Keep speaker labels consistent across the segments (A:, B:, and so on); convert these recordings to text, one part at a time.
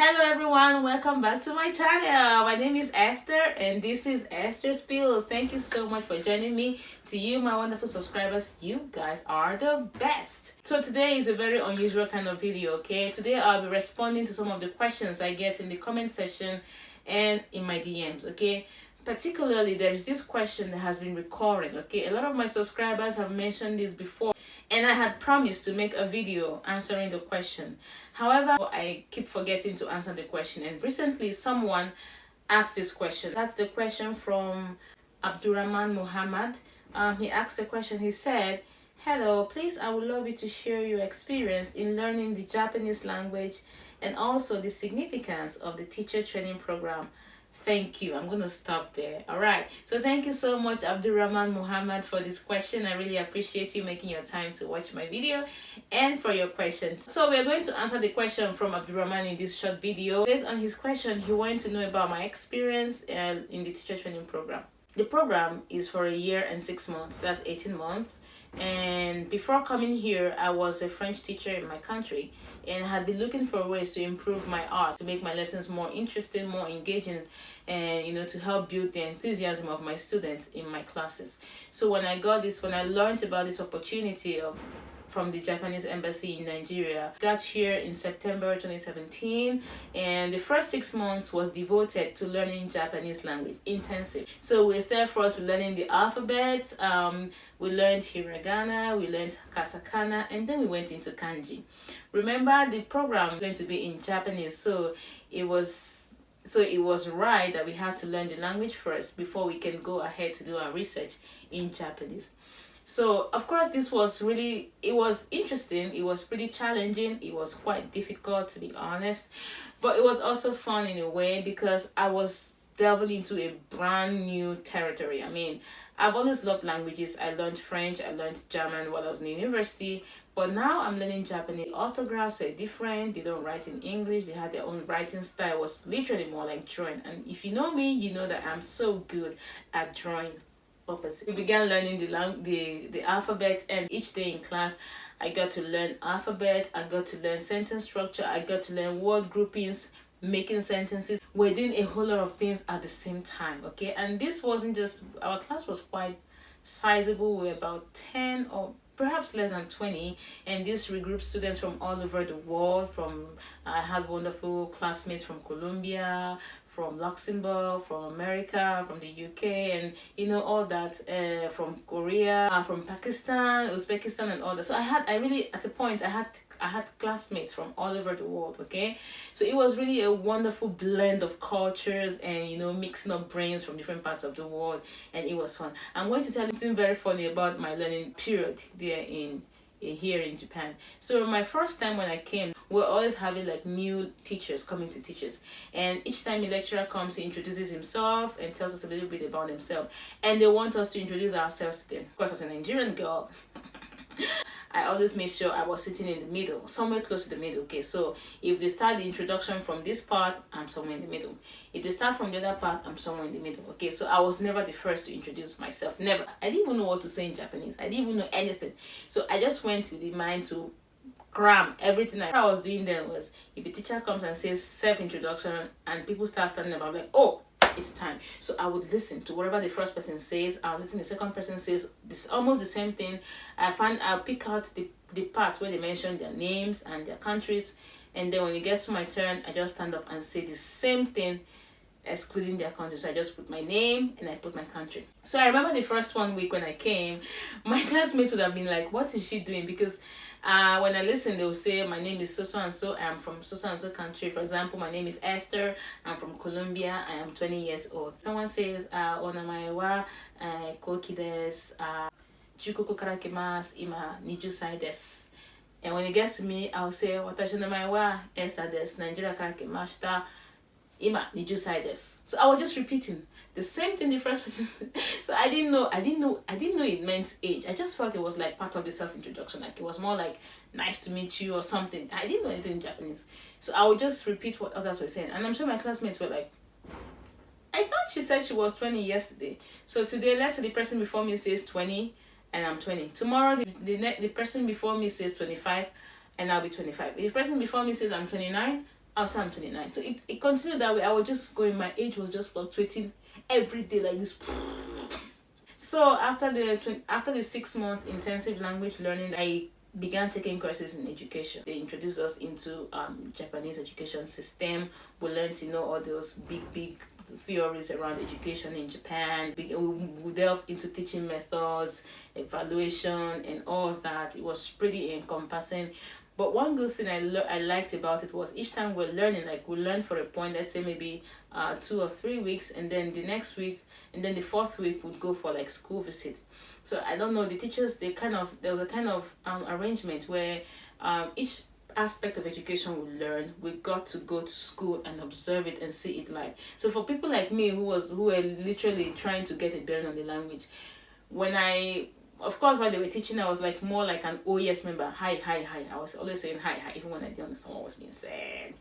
A: Hello everyone, welcome back to my channel. My name is Esther and this is estherspills. Thank you so much for joining me. To you, my wonderful subscribers, you guys are the best. So today is a very unusual kind of video, okay? Today I'll be responding to some of the questions I get in the comment section and in my DMs, okay? Particularly, there's this question that has been recurring, okay? A lot of my subscribers have mentioned this before, and I had promised to make a video answering the question. However, I keep forgetting to answer the question, and recently someone asked this question. That's the question from Abdurrahman Muhammad. He asked the question. He said, "Hello, please, I would love you to share your experience in learning the Japanese language and also the significance of the teacher training program. Thank you." I'm going to stop there. All right. So thank you so much, Abdurrahman Muhammad, for this question. I really appreciate you making your time to watch my video and for your questions. So we're going to answer the question from Abdurrahman in this short video. Based on his question, he wanted to know about my experience in the teacher training program. The program is for a year and 6 months. That's 18 months. And before coming here, I was a French teacher in my country and had been looking for ways to improve my art, to make my lessons more interesting, more engaging, and to help build the enthusiasm of my students in my classes. So when I learned about this opportunity from the Japanese embassy in Nigeria. Got here in September 2017, and the first 6 months was devoted to learning Japanese language, intensive. So we started first with learning the alphabet, we learned hiragana, we learned katakana, and then we went into kanji. Remember, the program was going to be in Japanese, so it was right that we had to learn the language first before we can go ahead to do our research in Japanese. So, of course, it was interesting, it was pretty challenging, it was quite difficult to be honest, but it was also fun in a way because I was delving into a brand new territory. I mean, I've always loved languages. I learned French, I learned German while I was in university, but now I'm learning Japanese. Autographs are different, they don't write in English, they have their own writing style. It was literally more like drawing, and if you know me, you know that I'm so good at drawing. We began learning the alphabet, and each day in class I got to learn alphabet, I got to learn sentence structure, I got to learn word groupings, making sentences. We're doing a whole lot of things at the same time, okay? And this wasn't just, our class was quite sizable. We were about 10 or perhaps less than 20, and this regrouped students from all over the world. I had wonderful classmates from Colombia, from Luxembourg, from America, from the UK, and all that, from Korea, from Pakistan, Uzbekistan, and all that. So at a point I had classmates from all over the world, okay? So it was really a wonderful blend of cultures and mixing up brains from different parts of the world, and it was fun. I'm going to tell you something very funny about my learning period there here in Japan. So my first time when I came, we're always having like new teachers coming to teach us, and each time a lecturer comes, he introduces himself and tells us a little bit about himself, and they want us to introduce ourselves to them. Of course, as a Nigerian girl, I always made sure I was sitting in the middle, somewhere close to the middle. Okay, so if they start the introduction from this part, I'm somewhere in the middle. If they start from the other part, I'm somewhere in the middle. Okay, so I was never the first to introduce myself. Never. I didn't even know what to say in Japanese. I didn't even know anything. So I just went with the mind to cram everything. I was doing then was, if a teacher comes and says self-introduction and people start standing up, I'm like, oh, it's time. So I would listen to whatever the first person says. I'll listen, the second person says this, almost the same thing. I'll pick out the parts where they mention their names and their countries, and then when it gets to my turn, I just stand up and say the same thing, excluding their country. So I just put my name and I put my country. So I remember the first 1 week when I came, my classmates would have been like, what is she doing? Because when I listen, they will say, my name is so and so, I'm from so and so country. For example, my name is Esther, I'm from Colombia, I am 20 years old. Someone says, onamae wa koki desu, jukoko kara kimasu, ima 20 歳です. And when it gets to me, I'll say, watashi no namae wa Esther desu, Nigeria kara kimashita, ima 20 歳です. So I was just repeating the same thing the first person said. So I didn't know it meant age. I just felt it was like part of the self-introduction, like it was more like nice to meet you or something. I didn't know anything in Japanese, so I would just repeat what others were saying, and I'm sure my classmates were like, I thought she said she was 20 yesterday. So today, let's say the person before me says 20 and I'm 20. Tomorrow the person before me says 25 and I'll be 25. If the person before me says I'm 29, outside I'm 29. So it continued that way. I was just going, my age was just fluctuating every day like this. So after the 6 months intensive language learning, I began taking courses in education. They introduced us into Japanese education system. We learned to know all those big theories around education in Japan. We delved into teaching methods, evaluation, and all of that. It was pretty encompassing. But one good thing I liked about it was each time we're learning, like we learn for a point, let's say maybe 2 or 3 weeks, and then the next week, and then the fourth week would go for like school visit. So I don't know, the teachers, there was a kind of arrangement where each aspect of education we learn, we got to go to school and observe it and see it live. So for people like me who were literally trying to get a bearing on the language, when of course, while they were teaching, I was like more like an oh yes member. Hi, hi, hi. I was always saying hi, hi, even when I didn't understand what was being said.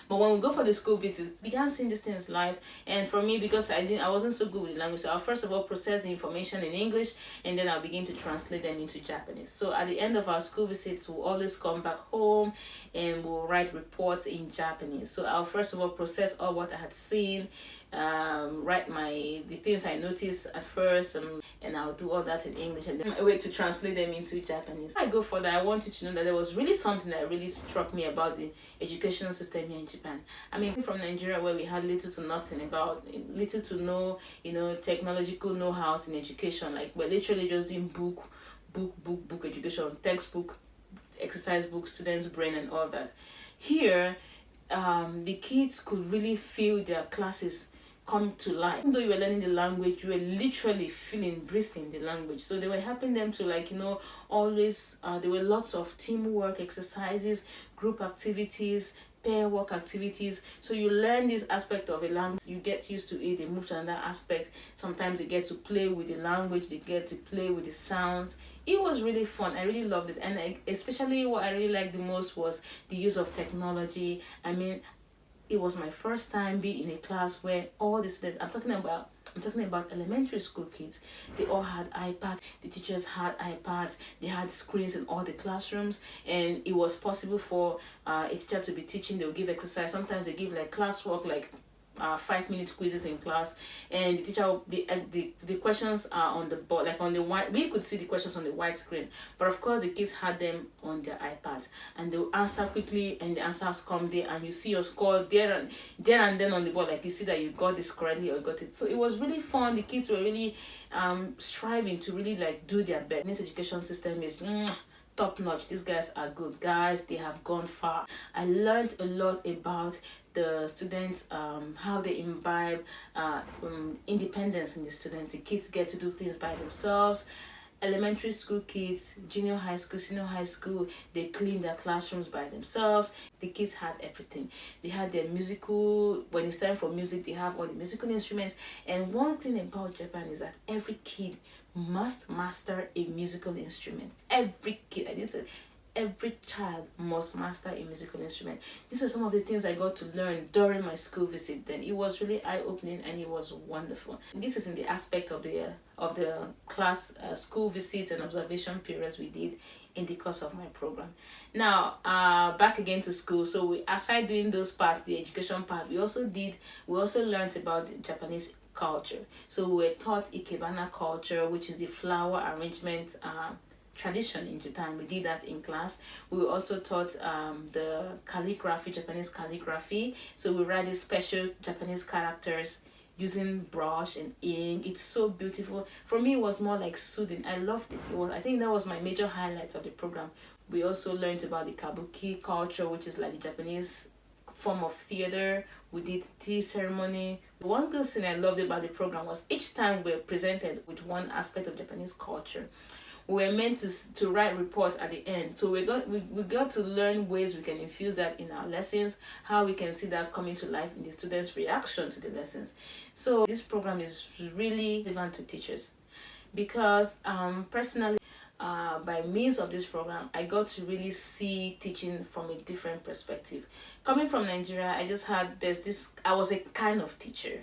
A: But when we go for the school visits, began seeing these things live. And for me, because I wasn't so good with the language, so I'll first of all process the information in English, and then I'll begin to translate them into Japanese. So at the end of our school visits, we'll always come back home and we'll write reports in Japanese. So I'll first of all process all what I had seen, write the things I noticed at first, and I'll do all that in English, and then I wait to translate them into Japanese. I go for that. I want you to know that there was really something that really struck me about the educational system here in Japan. I mean, from Nigeria, where we had little to no, technological know-hows in education. Like we're literally just doing book education, textbook, exercise book, students' brain, and all that. Here, the kids could really feel their classes come to life. Even though you were learning the language, you were literally feeling, breathing the language. So they were helping them to always, there were lots of teamwork exercises, group activities, pair work activities. So you learn this aspect of a language, you get used to it, they move to another aspect. Sometimes they get to play with the language, they get to play with the sounds. It was really fun. I really loved it. And especially what I really liked the most was the use of technology. I mean, it was my first time being in a class where all the students, I'm talking about elementary school kids, they all had iPads. The teachers had iPads. They had screens in all the classrooms, and it was possible for a teacher to be teaching. They'll give exercise. Sometimes they give like classwork, like 5-minute quizzes in class, and the teacher the questions are on the board, like on the white. We could see the questions on the white screen, but of course the kids had them on their iPads, and they'll answer quickly, and the answers come there, and you see your score there and then on the board, like you see that you got this correctly or got it. So it was really fun. The kids were really striving to really like do their best. This education system is top notch. These guys are good guys. They have gone far. I learned a lot about the students, how they imbibe independence in the students. The kids get to do things by themselves. Elementary school kids, junior high school, senior high school, they clean their classrooms by themselves. The kids had everything. They had their musical, when it's time for music, they have all the musical instruments. And one thing about Japan is that every kid must master a musical instrument. Every kid, I didn't say every child must master a musical instrument. These were some of the things I got to learn during my school visit. Then it was really eye-opening, and it was wonderful. This is in the aspect of the class school visits and observation periods we did in the course of my program. Now back again to school. So we, aside doing those parts, the education part, we also learned about the Japanese culture. So we were taught Ikebana culture, which is the flower arrangement tradition in Japan. We did that in class. We were also taught the calligraphy, Japanese calligraphy. So we write these special Japanese characters using brush and ink. It's so beautiful. For me, it was more like soothing. I loved it. I think that was my major highlight of the program. We also learned about the kabuki culture, which is like the Japanese form of theater. We did tea ceremony. One good thing I loved about the program was each time we were presented with one aspect of Japanese culture, we were meant to write reports at the end. So we got to learn ways we can infuse that in our lessons, how we can see that coming to life in the students' reaction to the lessons. So this program is really relevant to teachers, because personally, by means of this program, I got to really see teaching from a different perspective. Coming from Nigeria, I was a kind of teacher.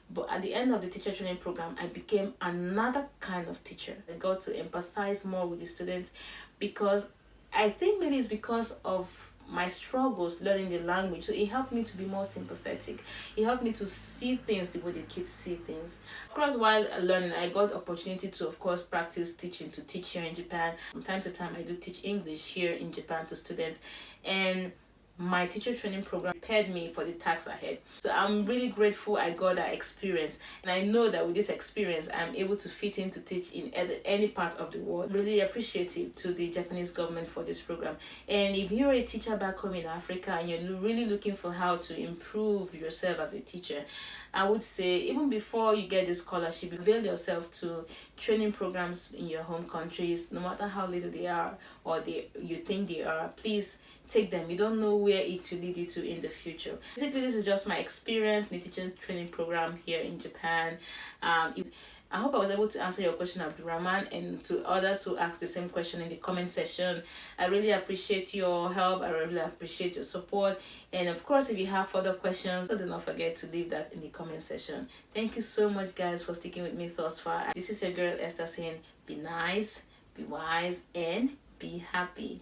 A: But at the end of the teacher training program, I became another kind of teacher. I got to empathize more with the students, because I think maybe it's because of my struggles learning the language. So it helped me to be more sympathetic. It helped me to see things the way the kids see things. Of course, while learning, I got opportunity to, of course, practice teaching, to teach here in Japan. From time to time, I do teach English here in Japan to students, and my teacher training program prepared me for the tasks ahead. So I'm really grateful I got that experience, and I know that with this experience I'm able to fit in to teach in any part of the world. Really appreciative to the Japanese government for this program. And if you're a teacher back home in Africa and you're really looking for how to improve yourself as a teacher, I would say even before you get this scholarship, avail yourself to training programs in your home countries, no matter how little they are or you think they are. Please take them. You don't know where it will lead you to in the future. Basically, this is just my experience in the teaching training program here in Japan. I hope I was able to answer your question, Abdurrahman, and to others who asked the same question in the comment section. I really appreciate your help. I really appreciate your support. And of course, if you have further questions, do not forget to leave that in the comment section. Thank you so much, guys, for sticking with me thus far. This is your girl Esther saying, be nice, be wise, and be happy.